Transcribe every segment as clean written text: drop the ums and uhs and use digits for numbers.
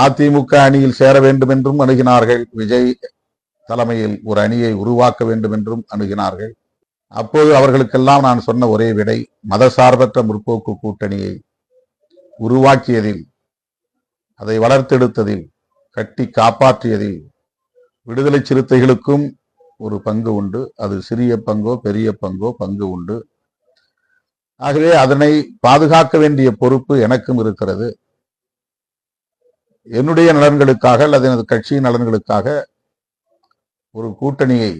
அதிமுக அணியில் சேர வேண்டும் என்றும் அணுகினார்கள். விஜய் தலைமையில் ஒரு அணியை உருவாக்க வேண்டும் என்றும் அணுகினார்கள். அப்போது அவர்களுக்கெல்லாம் நான் சொன்ன ஒரே விடை, மதசார்பற்ற முற்போக்கு கூட்டணியை உருவாக்கியதில், அதை வளர்த்தெடுத்ததில், கட்டி காப்பாற்றியதில் விடுதலை சிறுத்தைகளுக்கும் ஒரு பங்கு உண்டு. அது சிறிய பங்கோ பெரிய பங்கோ பங்கு உண்டு. ஆகவே அதனை பாதுகாக்க வேண்டிய பொறுப்பு எனக்கும் இருக்கிறது. என்னுடைய நலன்களுக்காக அல்லது எனது கட்சியின் நலன்களுக்காக ஒரு கூட்டணியை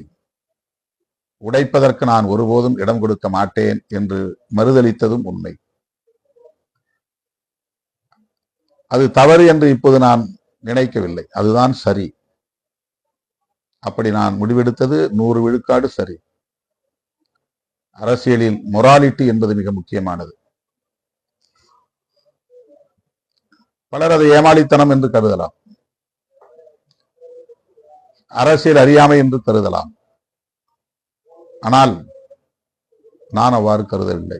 உடைப்பதற்கு நான் ஒருபோதும் இடம் கொடுக்க மாட்டேன் என்று மறுதளித்ததும் உண்மை. அது தவறு என்று இப்போது நான் நினைக்கவில்லை. அதுதான் சரி. அப்படி நான் முடிவெடுத்தது 100 விழுக்காடு சரி. அரசியலில் மொராலிட்டி என்பது மிக முக்கியமானது. பலர் அதை ஏமாளித்தனம் என்று கருதலாம், அரசியல் அறியாமை என்று கருதலாம். ஆனால் நான் அவ்வாறு கருதவில்லை.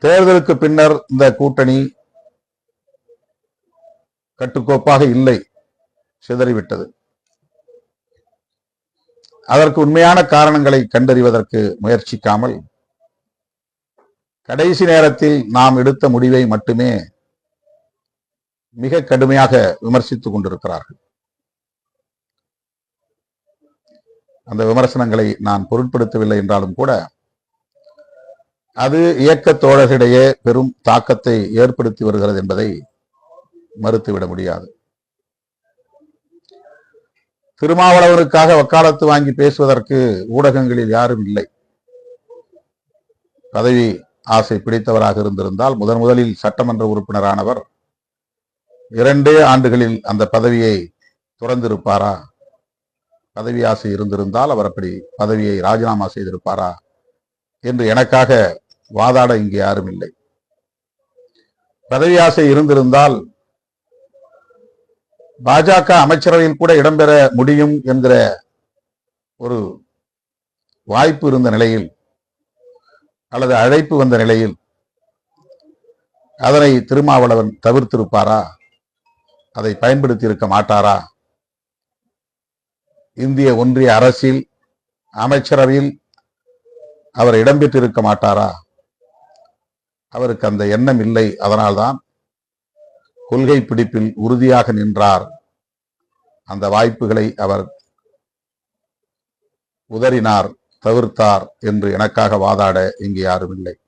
தேர்தலுக்கு பின்னர் இந்த கூட்டணி கட்டுக்கோப்பாக இல்லை, சிதறிவிட்டது. அதற்கு உண்மையான காரணங்களை கண்டறிவதற்கு முயற்சிக்காமல் கடைசி நேரத்தில் நாம் எடுத்த முடிவை மட்டுமே மிக கடுமையாக விமர்சித்துக் கொண்டிருக்கிறார்கள். அந்த விமர்சனங்களை நான் பொருட்படுத்தவில்லை என்றாலும் கூட அது இயக்க தோழர்களிடையே பெரும் தாக்கத்தை ஏற்படுத்தி வருகிறது என்பதை மறுத்துவிட முடியாது. திருமாவளவனுக்காக வக்காலத்து வாங்கி பேசுவதற்கு ஊடகங்களில் யாரும் இல்லை. பதவி ஆசை பிடித்தவராக இருந்திருந்தால் முதலில் சட்டமன்ற உறுப்பினரானவர் 2 ஆண்டுகளில் அந்த பதவியை துறந்திருப்பாரா? பதவி ஆசை இருந்திருந்தால் அவர் அப்படி பதவியை ராஜினாமா செய்திருப்பாரா என்று எனக்காக வாதாட இங்கு யாரும் இல்லை. பதவி ஆசை இருந்திருந்தால் பாஜக அமைச்சரவையில் கூட இடம்பெற முடியும் என்கிற ஒரு வாய்ப்பு இருந்த நிலையில் அல்லது அழைப்பு வந்த நிலையில் அதனை திருமாவளவன் தவிர்த்திருப்பாரா? அதை பயன்படுத்தி இருக்க மாட்டாரா? இந்திய ஒன்றிய அரசில் அமைச்சரவையில் அவர் இடம்பெற்றிருக்க மாட்டாரா? அவருக்கு அந்த எண்ணம் இல்லை. அதனால்தான் கொள்கை பிடிப்பில் உறுதியாக நின்றார். அந்த வாய்ப்புகளை அவர் உதறினார், தவிர்த்தார் என்று எனக்காக வாதாட இங்கு யாரும் இல்லை.